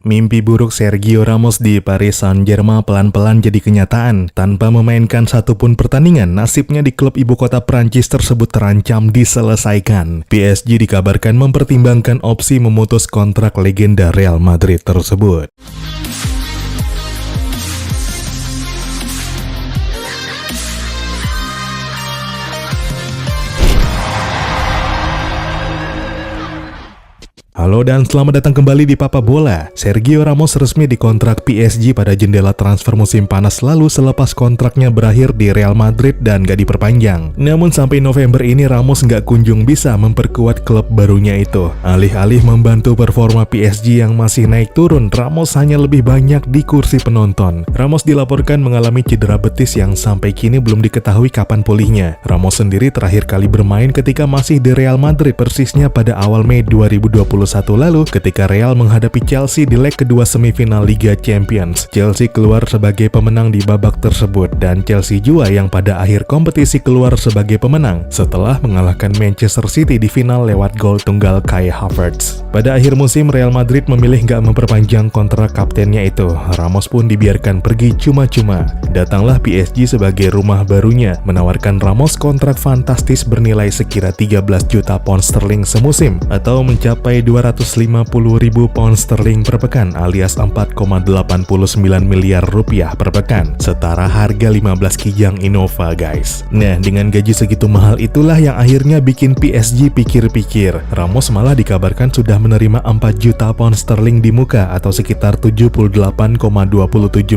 Mimpi buruk Sergio Ramos di Paris Saint-Germain pelan-pelan jadi kenyataan. Tanpa memainkan satupun pertandingan, nasibnya di klub ibu kota Prancis tersebut terancam diselesaikan. PSG dikabarkan mempertimbangkan opsi memutus kontrak legenda Real Madrid tersebut. Halo dan selamat datang kembali di Papa Bola. Sergio Ramos resmi dikontrak PSG pada jendela transfer musim panas lalu selepas kontraknya berakhir di Real Madrid dan gak diperpanjang. Namun sampai November ini Ramos gak kunjung bisa memperkuat klub barunya itu. Alih-alih membantu performa PSG yang masih naik turun, Ramos hanya lebih banyak di kursi penonton. Ramos dilaporkan mengalami cedera betis yang sampai kini belum diketahui kapan pulihnya. Ramos sendiri terakhir kali bermain ketika masih di Real Madrid, persisnya pada awal Mei 2021 lalu ketika Real menghadapi Chelsea di leg kedua semifinal Liga Champions. Chelsea keluar sebagai pemenang di babak tersebut dan Chelsea juga yang pada akhir kompetisi keluar sebagai pemenang setelah mengalahkan Manchester City di final lewat gol tunggal Kai Havertz. Pada akhir musim Real Madrid memilih gak memperpanjang kontrak kaptennya itu. Ramos pun dibiarkan pergi cuma-cuma. Datanglah PSG sebagai rumah barunya menawarkan Ramos kontrak fantastis bernilai sekira 13 juta pound sterling semusim atau mencapai 250.000 pound sterling per pekan alias 4,89 miliar rupiah per pekan, setara harga 15 kijang Innova guys. Nah, dengan gaji segitu mahal itulah yang akhirnya bikin PSG pikir-pikir. Ramos malah dikabarkan sudah menerima 4 juta pound sterling di muka atau sekitar 78,27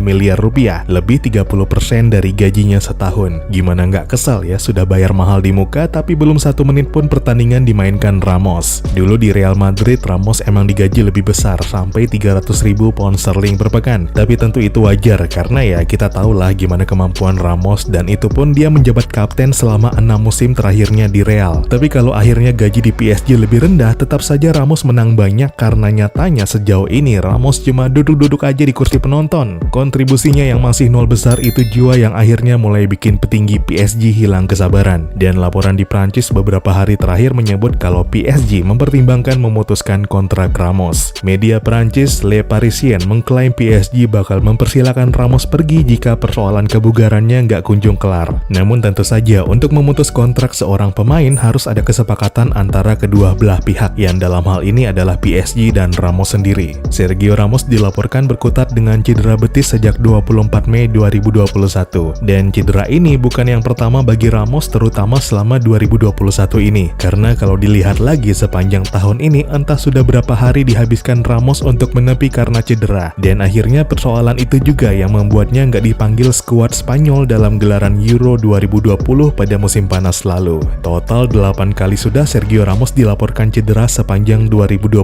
miliar rupiah, lebih 30% dari gajinya setahun. Gimana nggak kesal ya, sudah bayar mahal di muka tapi belum 1 menit pun pertandingan dimainkan Ramos. Dulu di Real Madrid Ramos emang digaji lebih besar sampai 300.000 pound sterling per pekan. Tapi tentu itu wajar karena ya kita tahulah gimana kemampuan Ramos dan itu pun dia menjabat kapten selama 6 musim terakhirnya di Real. Tapi kalau akhirnya gaji di PSG lebih rendah, tetap saja Ramos menang banyak karena nyatanya sejauh ini Ramos cuma duduk-duduk aja di kursi penonton. Kontribusinya yang masih nol besar itu juga yang akhirnya mulai bikin petinggi PSG hilang kesabaran. Dan laporan di Prancis beberapa hari terakhir menyebut kalau PSG mempertimbangkan memutuskan kontrak Ramos. Media Prancis Le Parisien mengklaim PSG bakal mempersilahkan Ramos pergi jika persoalan kebugarannya nggak kunjung kelar. Namun tentu saja untuk memutus kontrak seorang pemain harus ada kesepakatan antara kedua belah pihak yang dalam hal ini adalah PSG dan Ramos sendiri. Sergio Ramos dilaporkan berkutat dengan cedera betis sejak 24 Mei 2021 dan cedera ini bukan yang pertama bagi Ramos terutama selama 2021 ini karena kalau dilihat lagi sepanjang tahun ini entah sudah berapa hari dihabiskan Ramos untuk menepi karena cedera. Dan akhirnya persoalan itu juga yang membuatnya nggak dipanggil skuad Spanyol dalam gelaran Euro 2020 pada musim panas lalu. Total 8 kali sudah Sergio Ramos dilaporkan cedera sepanjang 2021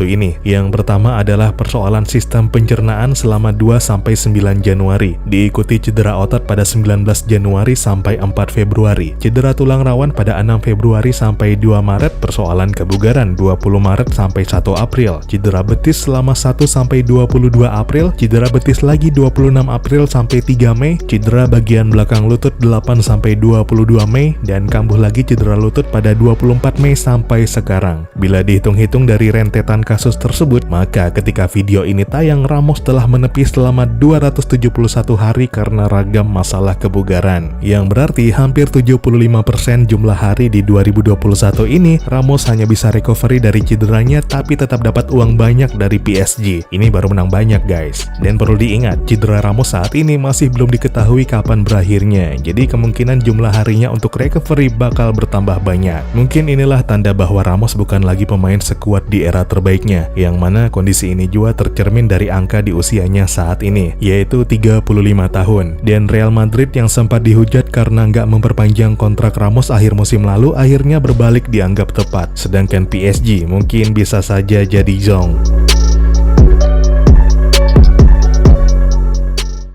ini. Yang pertama adalah persoalan sistem pencernaan selama 2-9 Januari, diikuti cedera otot pada 19 Januari sampai 4 Februari, cedera tulang rawan pada 6 Februari sampai 2 Maret, persoalan kebugaran 20 Maret sampai 1 April, cedera betis selama 1-22 April, cedera betis lagi 26 April sampai 3 Mei, cedera bagian belakang lutut 8-22 Mei, dan kambuh lagi cedera lutut pada 24 Mei sampai sekarang. Bila dihitung-hitung dari rentetan kasus tersebut, maka ketika video ini tayang Ramos telah menepi selama 271 hari karena ragam masalah kebugaran. Yang berarti hampir 75% jumlah hari di 2021 ini Ramos hanya bisa recovery dari cederanya tapi tetap dapat uang banyak dari PSG. Ini baru menang banyak guys. Dan perlu diingat, cedera Ramos saat ini masih belum diketahui kapan berakhirnya. Jadi kemungkinan jumlah harinya untuk recovery bakal bertambah banyak. Mungkin inilah tanda bahwa Ramos bukan lagi pemain sekuat di era terbaiknya, yang mana kondisi ini juga tercermin dari angka di usianya saat ini, yaitu 35 tahun. Dan Real Madrid yang sempat dihujat karena nggak memperpanjang kontrak Ramos akhir musim lalu akhirnya berbalik dianggap tepat. Sedangkan PSG mungkin bisa saja jadi zong.